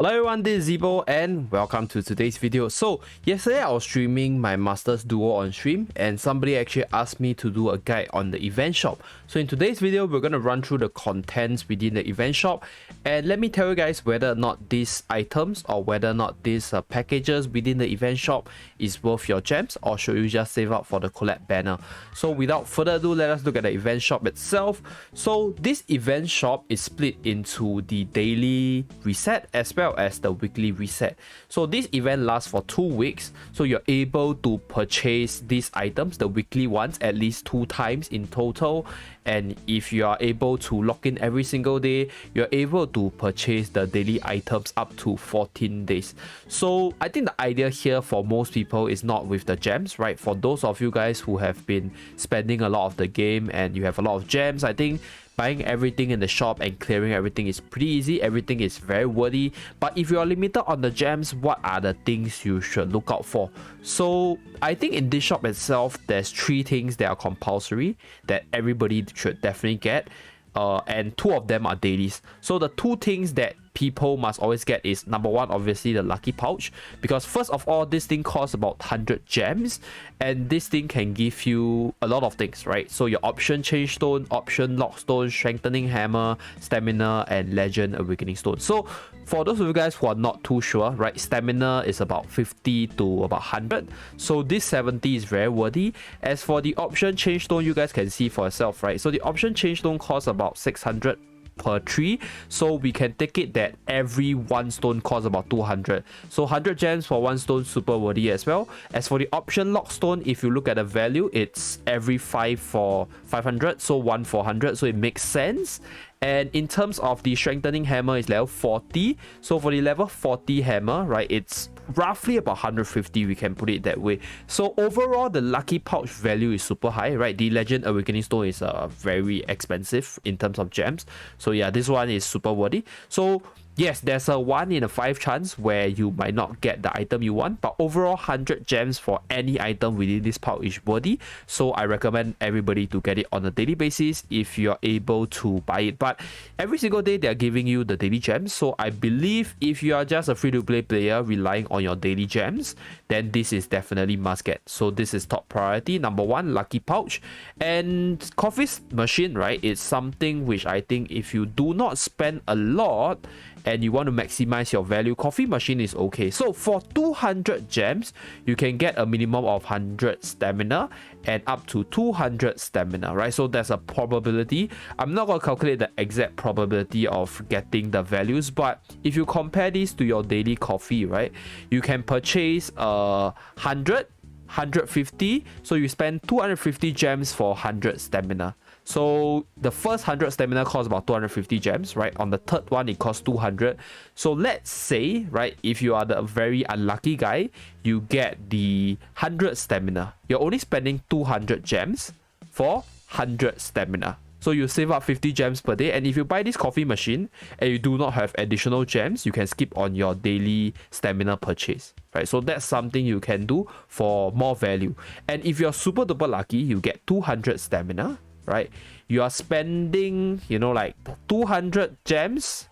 Hello everyone, this is Zibo and welcome to today's video. So yesterday I was streaming my Masters Duo on stream and somebody actually asked me to do a guide on the event shop. So in today's video we're going to run through the contents within the event shop and let me tell you guys whether or not these items or whether or not these packages within the event shop is worth your gems or should you just save up for the collab banner. So without further ado, let us look at the event shop itself. So this event shop is split into the daily reset as well as the weekly reset. So this event lasts for 2 weeks, so you're able to purchase these items, the weekly ones, at least 2 times in total. And if you are able to lock in every single day, you're able to purchase the daily items up to 14 days. So I think the idea here for most people is not with the gems, right? For those of you guys who have been spending a lot of the game and you have a lot of gems, I think buying everything in the shop and clearing everything is pretty easy. Everything is very worthy. But if you are limited on the gems, what are the things you should look out for? So I think in this shop itself, there's 3 things that are compulsory that everybody should definitely get. And 2 of them are dailies. So the 2 things that people must always get is number 1, obviously the lucky pouch, because first of all, this thing costs about 100 gems and this thing can give you a lot of things, right? So your option change stone, option lock stone, strengthening hammer, stamina, and legend awakening stone. So for those of you guys who are not too sure, right, stamina is about 50 to about 100, so this 70 is very worthy. As for the option change stone, you guys can see for yourself, right? So the option change stone costs about 600 per tree, so we can take it that every 1 stone costs about 200, so 100 gems for 1 stone, super worthy as well. As for the option lock stone, if you look at the value, it's every 5 for 500, so 1 for 100, so it makes sense. And in terms of the strengthening hammer, is level 40, so for the level 40 hammer, right, it's roughly about 150, we can put it that way. So overall, the lucky pouch value is super high, right? The legend awakening stone is very expensive in terms of gems, so yeah, this one is super worthy. So yes, there's a 1 in a 5 chance where you might not get the item you want, but overall 100 gems for any item within this pouch is worthy. So I recommend everybody to get it on a daily basis if you're able to buy it. But every single day they're giving you the daily gems, so I believe if you are just a free-to-play player relying on your daily gems, then this is definitely must get. So this is top priority. Number 1, lucky pouch. And coffee machine, right, it's something which I think if you do not spend a lot and you want to maximize your value, coffee machine is okay. So for 200 gems, you can get a minimum of 100 stamina and up to 200 stamina, right? So there's a probability. I'm not going to calculate the exact probability of getting the values, but if you compare this to your daily coffee, right, you can purchase 100, 150, so you spend 250 gems for 100 stamina. So the first 100 stamina costs about 250 gems, right? On the third one, it costs 200. So let's say, right, if you are the very unlucky guy, you get the 100 stamina. You're only spending 200 gems for 100 stamina. So you save up 50 gems per day. And if you buy this coffee machine and you do not have additional gems, you can skip on your daily stamina purchase, right? So that's something you can do for more value. And if you're super duper lucky, you get 200 stamina, right? You are spending, you know, like 200 gems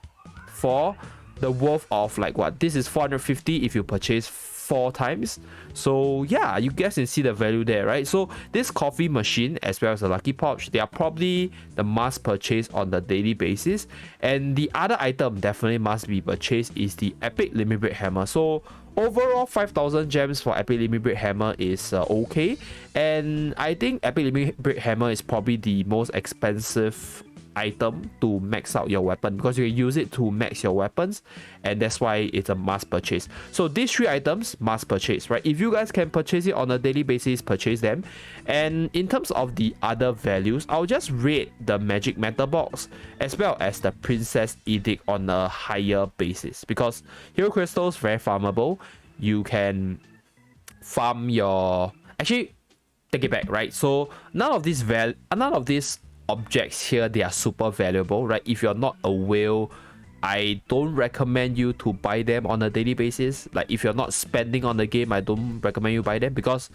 for the worth of like what? This is 450 if you purchase 4 times. So yeah, you guys can see the value there, right? So this coffee machine as well as the lucky pouch, they are probably the must purchase on the daily basis. And the other item definitely must be purchased is the epic limit break hammer. So overall 5,000 gems for epic limit break hammer is okay, and I think epic limit break hammer is probably the most expensive item to max out your weapon, because you can use it to max your weapons, and that's why it's a must purchase. So these 3 items must purchase, right? If you guys can purchase it on a daily basis, purchase them. And in terms of the other values, I'll just rate the magic metal box as well as the princess edict on a higher basis, because hero crystals very farmable. You can farm your, actually take it back, right? So none of these objects here, they are super valuable, right? If you're not a whale, I don't recommend you to buy them on a daily basis. Like if you're not spending on the game, I don't recommend you buy them, because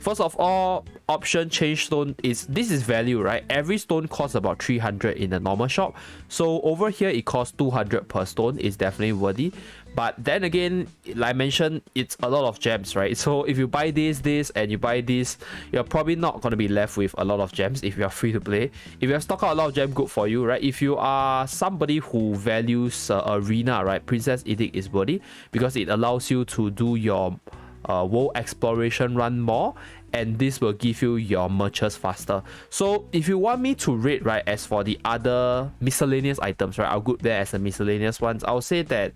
First of all, option change stone is value, right? Every stone costs about 300 in the normal shop. So over here, it costs 200 per stone. Is definitely worthy. But then again, like I mentioned, it's a lot of gems, right? So if you buy this, and you buy this, you're probably not going to be left with a lot of gems if you're free to play. If you have stocked out a lot of gems, good for you, right? If you are somebody who values arena, right? Princess Edict is worthy because it allows you to do your world exploration run more, and this will give you your merchants faster. So if you want me to rate, right, as for the other miscellaneous items, right, I'll group there as the miscellaneous ones. I'll say that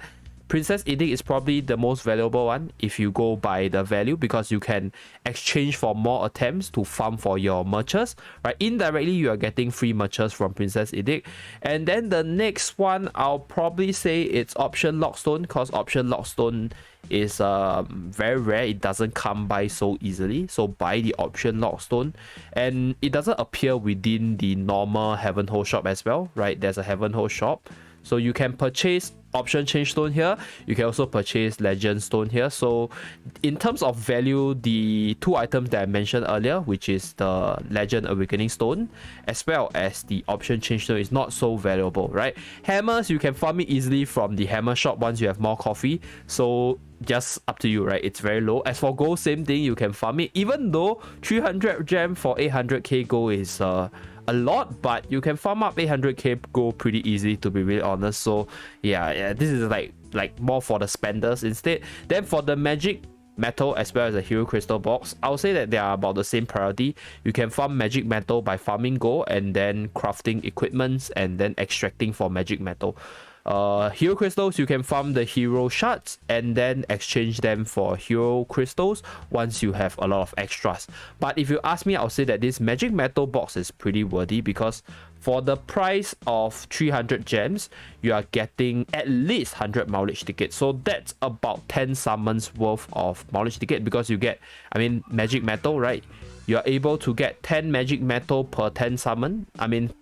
Princess Edict is probably the most valuable one if you go by the value, because you can exchange for more attempts to farm for your merchants, right? Indirectly, you are getting free merchants from Princess Edict. And then the next one, I'll probably say it's Option Lockstone, because Option Lockstone is very rare. It doesn't come by so easily. So buy the Option Lockstone, and it doesn't appear within the normal Heaven Hole shop as well, right? There's a Heaven Hole shop. So you can purchase Option Change Stone here. You can also purchase Legend Stone here. So in terms of value, the two items that I mentioned earlier, which is the Legend Awakening Stone as well as the Option Change Stone, is not so valuable, right? Hammers, you can farm it easily from the hammer shop once you have more coffee. So just up to you, right? It's very low. As for gold, same thing, you can farm it, even though 300 gem for 800k gold is a lot, but you can farm up 800k gold pretty easy, to be really honest. So yeah, this is like more for the spenders instead. Then for the magic metal as well as the hero crystal box, I'll say that they are about the same priority. You can farm magic metal by farming gold and then crafting equipments and then extracting for magic metal. Hero crystals, you can farm the hero shards and then exchange them for hero crystals once you have a lot of extras. But if you ask me, I'll say that this magic metal box is pretty worthy, because for the price of 300 gems, you are getting at least 100 mileage tickets. So that's about 10 summons worth of mileage ticket, because you get, I mean, magic metal, right? You are able to get 10 magic metal per 10 summon,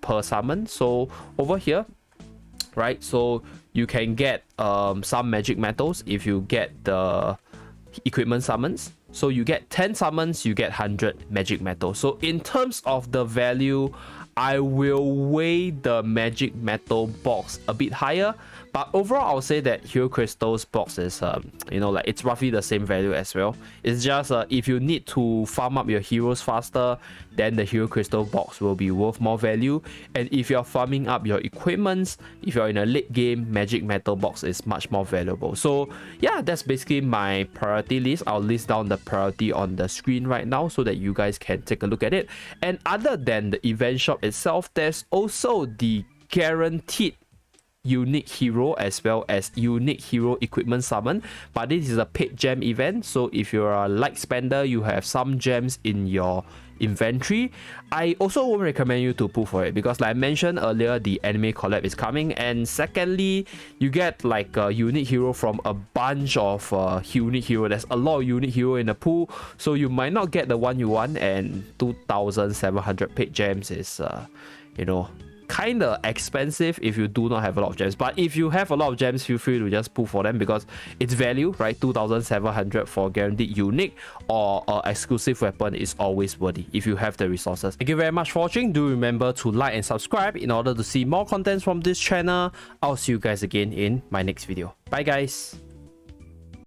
per summon. So over here, right, so you can get some magic metals if you get the equipment summons. So you get 10 summons, you get 100 magic metals. So in terms of the value, I will weigh the magic metal box a bit higher, but overall I'll say that hero crystals box is like it's roughly the same value as well. It's just if you need to farm up your heroes faster, then the hero crystal box will be worth more value. And if you're farming up your equipments, if you're in a late game, magic metal box is much more valuable. So yeah, that's basically my priority list. I'll list down the priority on the screen right now so that you guys can take a look at it. And other than the event shop itself, there's also the guaranteed unique hero as well as unique hero equipment summon, but this is a paid gem event. So if you're a light spender, you have some gems in your inventory, I also won't recommend you to pull for it, because like I mentioned earlier, the anime collab is coming, and secondly, you get like a unique hero from a bunch of unique hero. There's a lot of unique hero in the pool, so you might not get the one you want, and 2,700 paid gems is kind of expensive if you do not have a lot of gems. But if you have a lot of gems, feel free to just pull for them, because it's value, right? 2,700 for guaranteed unique or exclusive weapon is always worthy if you have the resources. Thank you very much for watching. Do remember to like and subscribe in order to see more contents from this channel. I'll see you guys again in my next video. Bye guys.